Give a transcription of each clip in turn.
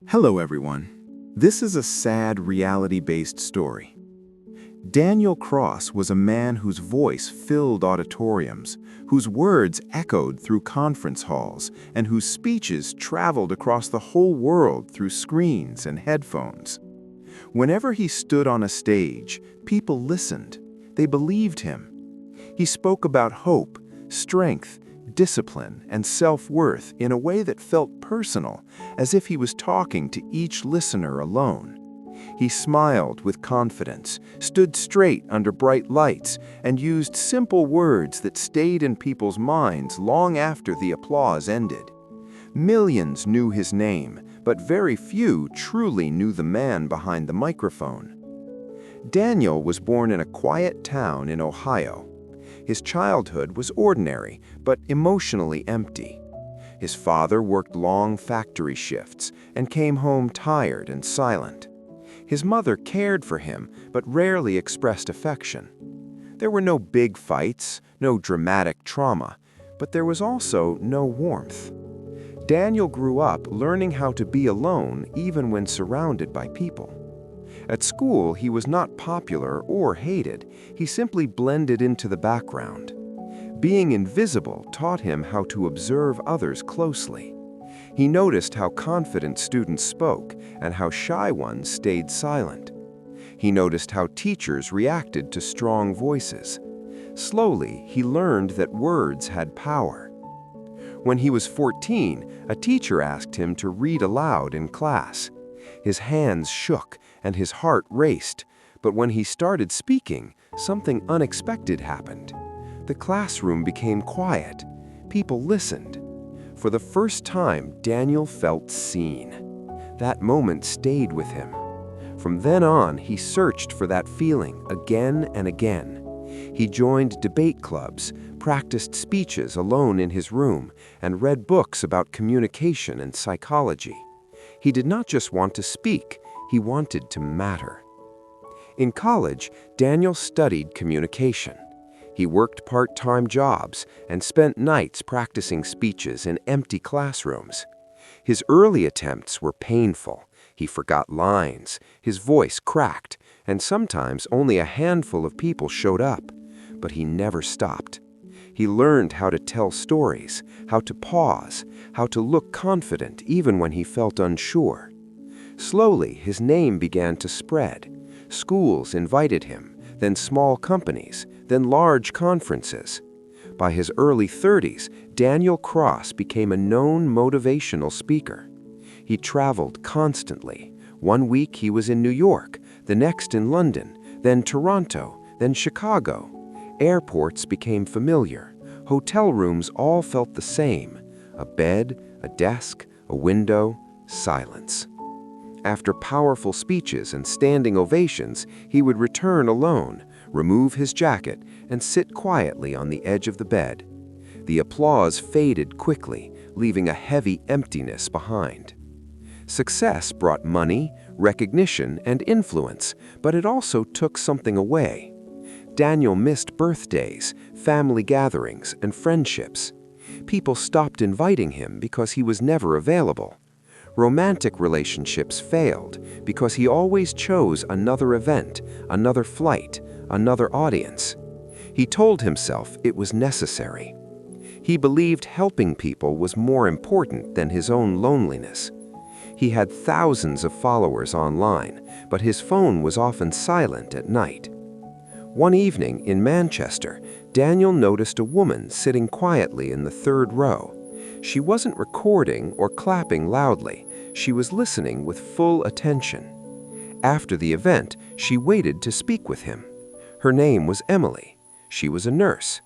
Hello, everyone. This is a sad reality-based story. Daniel Cross was a man whose voice filled auditoriums, whose words echoed through conference halls, and whose speeches traveled across the whole world through screens and headphones. Whenever he stood on a stage, people listened. They believed him. He spoke about hope, strength, discipline, and self-worth in a way that felt personal, as if he was talking to each listener alone. He smiled with confidence, stood straight under bright lights, and used simple words that stayed in people's minds long after the applause ended. Millions knew his name, but very few truly knew the man behind the microphone. Daniel was born in a quiet town in Ohio. His childhood was ordinary, but emotionally empty. His father worked long factory shifts and came home tired and silent. His mother cared for him, but rarely expressed affection. There were no big fights, no dramatic trauma, but there was also no warmth. Daniel grew up learning how to be alone even when surrounded by people. At school, he was not popular or hated. He simply blended into the background. Being invisible taught him how to observe others closely. He noticed how confident students spoke and how shy ones stayed silent. He noticed how teachers reacted to strong voices. Slowly, he learned that words had power. When he was 14, a teacher asked him to read aloud in class. His hands shook and his heart raced, but when he started speaking, something unexpected happened. The classroom became quiet. People listened. For the first time, Daniel felt seen. That moment stayed with him. From then on, he searched for that feeling again and again. He joined debate clubs, practiced speeches alone in his room, and read books about communication and psychology. He did not just want to speak, he wanted to matter. In college, Daniel studied communication. He worked part-time jobs and spent nights practicing speeches in empty classrooms. His early attempts were painful. He forgot lines, his voice cracked, and sometimes only a handful of people showed up. But he never stopped. He learned how to tell stories, how to pause, how to look confident even when he felt unsure. Slowly, his name began to spread. Schools invited him, then small companies, then large conferences. By his early 30s, Daniel Cross became a known motivational speaker. He traveled constantly. One week he was in New York, the next in London, then Toronto, then Chicago. Airports became familiar. Hotel rooms all felt the same. A bed, a desk, a window, silence. After powerful speeches and standing ovations, he would return alone, remove his jacket, and sit quietly on the edge of the bed. The applause faded quickly, leaving a heavy emptiness behind. Success brought money, recognition, and influence, but it also took something away. Daniel missed birthdays, family gatherings, and friendships. People stopped inviting him because he was never available. Romantic relationships failed because he always chose another event, another flight, another audience. He told himself it was necessary. He believed helping people was more important than his own loneliness. He had thousands of followers online, but his phone was often silent at night. One evening in Manchester, Daniel noticed a woman sitting quietly in the third row. She wasn't recording or clapping loudly. She was listening with full attention. After the event, she waited to speak with him. Her name was Emily. She was a nurse.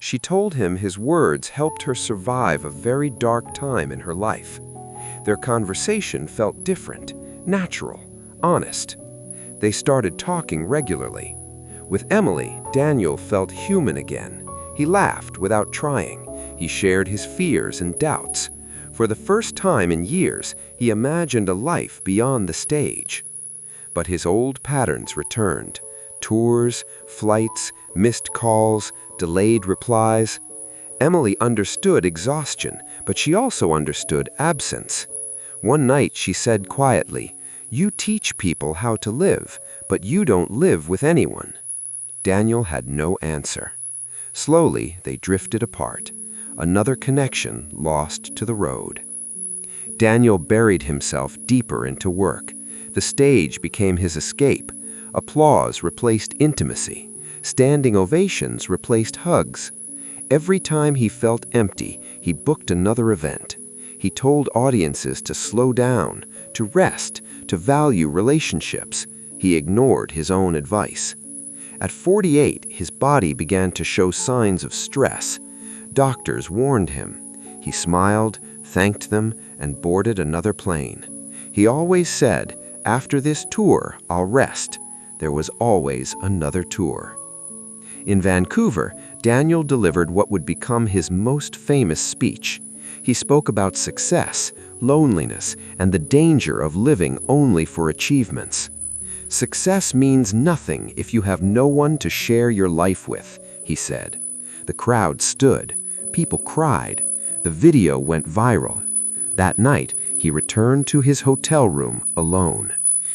She told him his words helped her survive a very dark time in her life. Their conversation felt different, natural, honest. They started talking regularly. With Emily, Daniel felt human again. He laughed without trying. He shared his fears and doubts. For the first time in years, he imagined a life beyond the stage. But his old patterns returned. Tours, flights, missed calls, delayed replies. Emily understood exhaustion, but she also understood absence. One night she said quietly, "You teach people how to live, but you don't live with anyone." Daniel had no answer. Slowly, they drifted apart, another connection lost to the road. Daniel buried himself deeper into work. The stage became his escape. Applause replaced intimacy. Standing ovations replaced hugs. Every time he felt empty, he booked another event. He told audiences to slow down, to rest, to value relationships. He ignored his own advice. At 48, his body began to show signs of stress. Doctors warned him. He smiled, thanked them, and boarded another plane. He always said, "After this tour, I'll rest." There was always another tour. In Vancouver, Daniel delivered what would become his most famous speech. He spoke about success, loneliness, and the danger of living only for achievements. "Success means nothing if you have no one to share your life with," he said. The crowd stood. People cried. The video went viral. That night, he returned to his hotel room alone.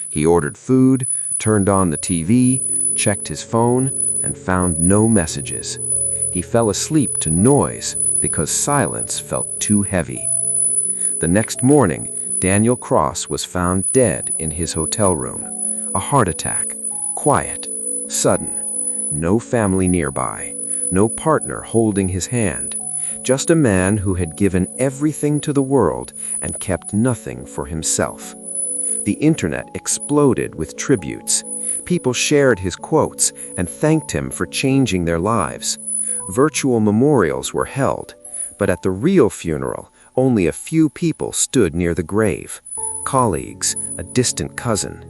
He ordered food, turned on the TV, checked his phone, and found no messages. He fell asleep to noise because silence felt too heavy. The next morning, Daniel Cross was found dead in his hotel room. A heart attack, quiet, sudden. No family nearby, no partner holding his hand. Just a man who had given everything to the world and kept nothing for himself. The internet exploded with tributes. People shared his quotes and thanked him for changing their lives. Virtual memorials were held, but at the real funeral, only a few people stood near the grave. Colleagues, a distant cousin.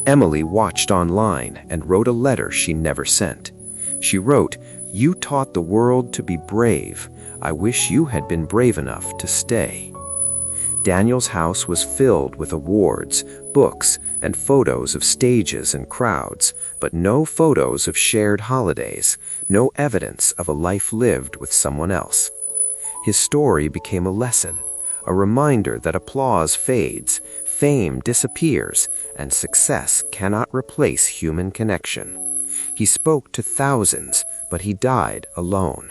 Emily watched online and wrote a letter she never sent. She wrote, "You taught the world to be brave. I wish you had been brave enough to stay." Daniel's house was filled with awards, books, and photos of stages and crowds, but no photos of shared holidays, no evidence of a life lived with someone else. His story became a lesson, a reminder that applause fades, fame disappears, and success cannot replace human connection. He spoke to thousands, but he died alone.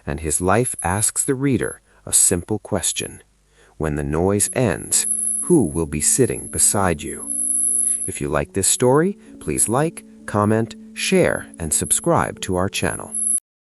And his life asks the reader a simple question. When the noise ends, who will be sitting beside you? If you like this story, please like, comment, share, and subscribe to our channel.